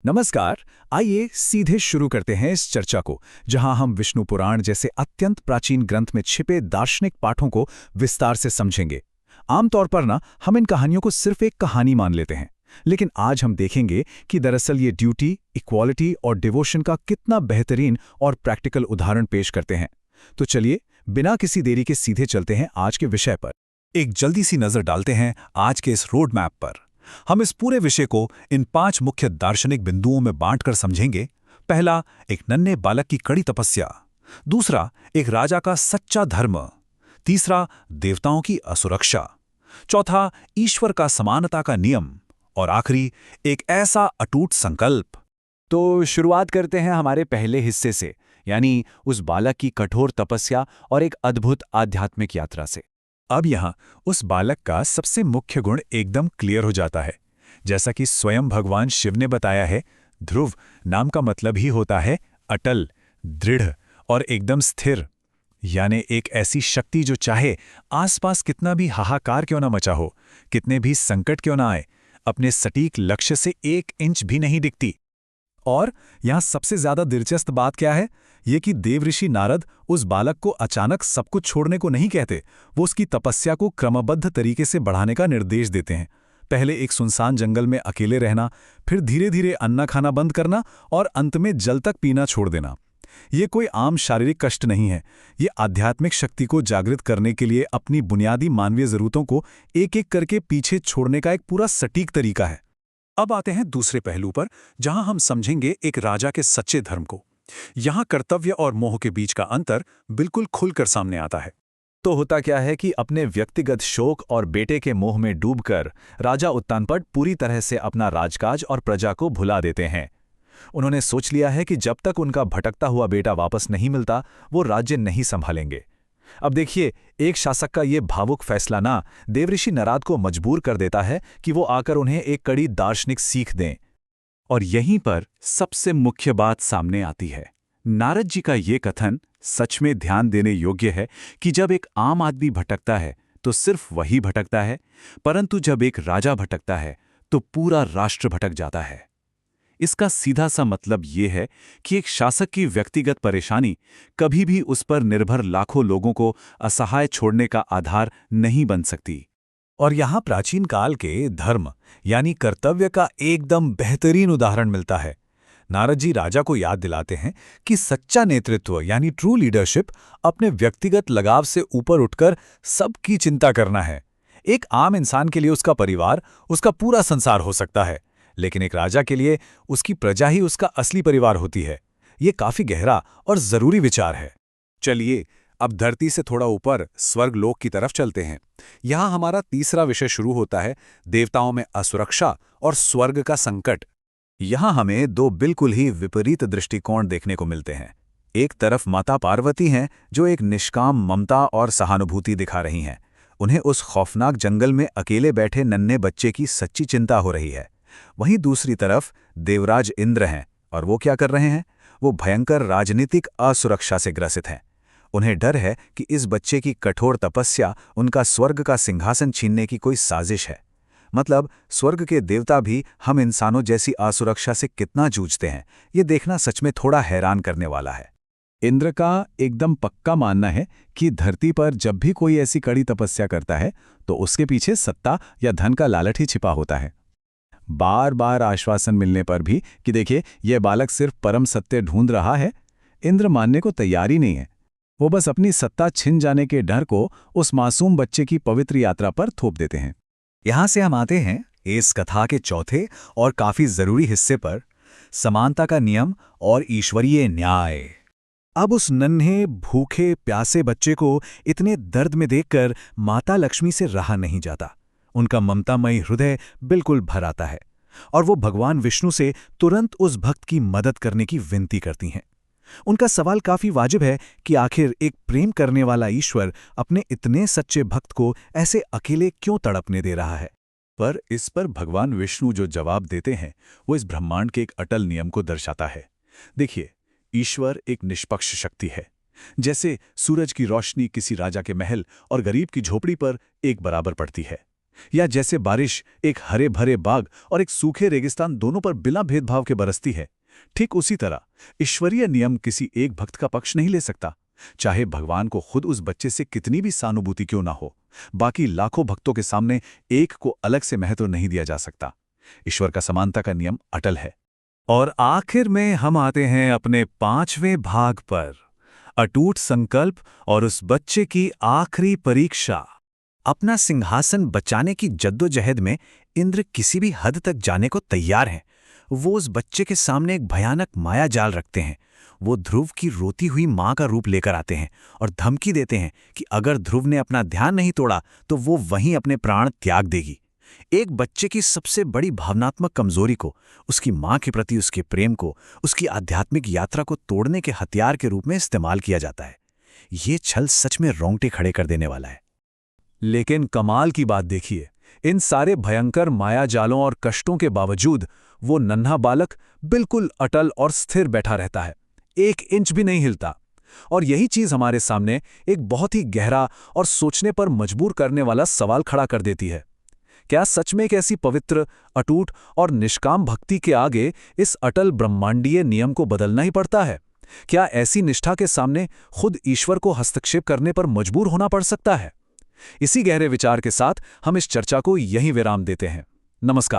नमस्कार। आइए सीधे शुरू करते हैं इस चर्चा को, जहां हम विष्णु पुराण जैसे अत्यंत प्राचीन ग्रंथ में छिपे दार्शनिक पाठों को विस्तार से समझेंगे। आमतौर पर हम इन कहानियों को सिर्फ एक कहानी मान लेते हैं, लेकिन आज हम देखेंगे कि दरअसल ये ड्यूटी, इक्वालिटी और डिवोशन का कितना बेहतरीन और प्रैक्टिकल उदाहरण पेश करते हैं। तो चलिए, बिना किसी देरी के सीधे चलते हैं आज के विषय पर। एक जल्दी सी नजर डालते हैं आज के इस रोड मैप पर। हम इस पूरे विषय को इन 5 मुख्य दार्शनिक बिंदुओं में बांटकर समझेंगे। पहला, एक नन्हे बालक की कड़ी तपस्या। दूसरा, एक राजा का सच्चा धर्म। तीसरा, देवताओं की असुरक्षा। चौथा, ईश्वर का समानता का नियम। और आखिरी, एक ऐसा अटूट संकल्प। तो शुरुआत करते हैं हमारे पहले हिस्से से, यानी उस बालक की कठोर तपस्या और एक अद्भुत आध्यात्मिक यात्रा से। अब यहाँ उस बालक का सबसे मुख्य गुण एकदम क्लियर हो जाता है। जैसा कि स्वयं भगवान शिव ने बताया है, ध्रुव नाम का मतलब ही होता है अटल, दृढ़ और एकदम स्थिर। यानी एक ऐसी शक्ति जो चाहे आसपास कितना भी हाहाकार क्यों ना मचा हो, कितने भी संकट क्यों ना आए, अपने सटीक लक्ष्य से 1 इंच भी नहीं दिखती। और यहाँ सबसे ज्यादा दिलचस्प बात क्या है, ये कि देवऋषि नारद उस बालक को अचानक सब कुछ छोड़ने को नहीं कहते। वो उसकी तपस्या को क्रमबद्ध तरीके से बढ़ाने का निर्देश देते हैं। पहले एक सुनसान जंगल में अकेले रहना, फिर धीरे धीरे अन्ना खाना बंद करना और अंत में जल तक पीना छोड़ देना। ये कोई आम शारीरिक कष्ट नहीं है। ये आध्यात्मिक शक्ति को जागृत करने के लिए अपनी बुनियादी मानवीय जरूरतों को एक एक करके पीछे छोड़ने का एक पूरा सटीक तरीका है। अब आते हैं दूसरे पहलू पर, जहां हम समझेंगे एक राजा के सच्चे धर्म को। यहां कर्तव्य और मोह के बीच का अंतर बिल्कुल खुलकर सामने आता है। तो होता क्या है कि अपने व्यक्तिगत शोक और बेटे के मोह में डूबकर राजा उत्तानपाद पूरी तरह से अपना राजकाज और प्रजा को भुला देते हैं। उन्होंने सोच लिया है कि जब तक उनका भटकता हुआ बेटा वापस नहीं मिलता, वो राज्य नहीं संभालेंगे। अब देखिए, एक शासक का ये भावुक फैसला ना देवऋषि नारद को मजबूर कर देता है कि वो आकर उन्हें एक कड़ी दार्शनिक सीख दें। और यहीं पर सबसे मुख्य बात सामने आती है। नारद जी का ये कथन सच में ध्यान देने योग्य है कि जब एक आम आदमी भटकता है तो सिर्फ वही भटकता है, परंतु जब एक राजा भटकता है तो पूरा राष्ट्र भटक जाता है। इसका सीधा सा मतलब ये है कि एक शासक की व्यक्तिगत परेशानी कभी भी उस पर निर्भर लाखों लोगों को असहाय छोड़ने का आधार नहीं बन सकती। और यहाँ प्राचीन काल के धर्म यानी कर्तव्य का एकदम बेहतरीन उदाहरण मिलता है। नारद जी राजा को याद दिलाते हैं कि सच्चा नेतृत्व यानी ट्रू लीडरशिप अपने व्यक्तिगत लगाव से ऊपर उठकर सबकी चिंता करना है। एक आम इंसान के लिए उसका परिवार उसका पूरा संसार हो सकता है, लेकिन एक राजा के लिए उसकी प्रजा ही उसका असली परिवार होती है। ये काफी गहरा और जरूरी विचार है। चलिए, अब धरती से थोड़ा ऊपर स्वर्गलोक की तरफ चलते हैं। यहाँ हमारा तीसरा विषय शुरू होता है, देवताओं में असुरक्षा और स्वर्ग का संकट। यहाँ हमें 2 बिल्कुल ही विपरीत दृष्टिकोण देखने को मिलते हैं। एक तरफ माता पार्वती हैं, जो एक निष्काम ममता और सहानुभूति दिखा रही हैं। उन्हें उस खौफनाक जंगल में अकेले बैठे नन्हे बच्चे की सच्ची चिंता हो रही है। वहीं दूसरी तरफ देवराज इंद्र हैं, और वो क्या कर रहे हैं? वो भयंकर राजनीतिक असुरक्षा से ग्रसित हैं। उन्हें डर है कि इस बच्चे की कठोर तपस्या उनका स्वर्ग का सिंहासन छीनने की कोई साजिश है। मतलब स्वर्ग के देवता भी हम इंसानों जैसी असुरक्षा से कितना जूझते हैं, ये देखना सच में थोड़ा हैरान करने वाला है। इंद्र का एकदम पक्का मानना है कि धरती पर जब भी कोई ऐसी कड़ी तपस्या करता है तो उसके पीछे सत्ता या धन का लालच ही छिपा होता है। बार बार आश्वासन मिलने पर भी कि देखिए यह बालक सिर्फ परम सत्य ढूंढ रहा है, इंद्र मानने को तैयार ही नहीं है। वो बस अपनी सत्ता छिन जाने के डर को उस मासूम बच्चे की पवित्र यात्रा पर थोप देते हैं। यहां से हम आते हैं इस कथा के चौथे और काफी जरूरी हिस्से पर, समानता का नियम और ईश्वरीय न्याय। अब उस नन्हे भूखे प्यासे बच्चे को इतने दर्द में देखकर माता लक्ष्मी से रहा नहीं जाता। उनका ममतामयी हृदय बिल्कुल भर आता है और वो भगवान विष्णु से तुरंत उस भक्त की मदद करने की विनती करती हैं। उनका सवाल काफी वाजिब है कि आखिर एक प्रेम करने वाला ईश्वर अपने इतने सच्चे भक्त को ऐसे अकेले क्यों तड़पने दे रहा है। पर इस पर भगवान विष्णु जो जवाब देते हैं वो इस ब्रह्मांड के एक अटल नियम को दर्शाता है। देखिए, ईश्वर एक निष्पक्ष शक्ति है। जैसे सूरज की रोशनी किसी राजा के महल और गरीब की झोपड़ी पर एक बराबर पड़ती है, या जैसे बारिश एक हरे भरे बाग और एक सूखे रेगिस्तान दोनों पर बिना भेदभाव के बरसती है, ठीक उसी तरह ईश्वरीय नियम किसी एक भक्त का पक्ष नहीं ले सकता, चाहे भगवान को खुद उस बच्चे से कितनी भी सहानुभूति क्यों ना हो। बाकी लाखों भक्तों के सामने एक को अलग से महत्व नहीं दिया जा सकता। ईश्वर का समानता का नियम अटल है। और आखिर में हम आते हैं अपने 5वें भाग पर, अटूट संकल्प और उस बच्चे की आखिरी परीक्षा। अपना सिंहासन बचाने की जद्दोजहद में इंद्र किसी भी हद तक जाने को तैयार हैं। वो उस बच्चे के सामने एक भयानक माया जाल रखते हैं। वो ध्रुव की रोती हुई मां का रूप लेकर आते हैं और धमकी देते हैं कि अगर ध्रुव ने अपना ध्यान नहीं तोड़ा तो वो वहीं अपने प्राण त्याग देगी। एक बच्चे की सबसे बड़ी भावनात्मक कमजोरी को, उसकी मां के प्रति उसके प्रेम को, उसकी आध्यात्मिक यात्रा को तोड़ने के हथियार के रूप में इस्तेमाल किया जाता है। ये छल सच में रोंगटे खड़े कर देने वाला है। लेकिन कमाल की बात देखिए, इन सारे भयंकर मायाजालों और कष्टों के बावजूद वो नन्हा बालक बिल्कुल अटल और स्थिर बैठा रहता है, 1 इंच भी नहीं हिलता। और यही चीज हमारे सामने एक बहुत ही गहरा और सोचने पर मजबूर करने वाला सवाल खड़ा कर देती है। क्या सच में एक ऐसी पवित्र, अटूट और निष्काम भक्ति के आगे इस अटल ब्रह्मांडीय नियम को बदलना ही पड़ता है? क्या ऐसी निष्ठा के सामने खुद ईश्वर को हस्तक्षेप करने पर मजबूर होना पड़ सकता है? इसी गहरे विचार के साथ हम इस चर्चा को यहीं विराम देते हैं। नमस्कार।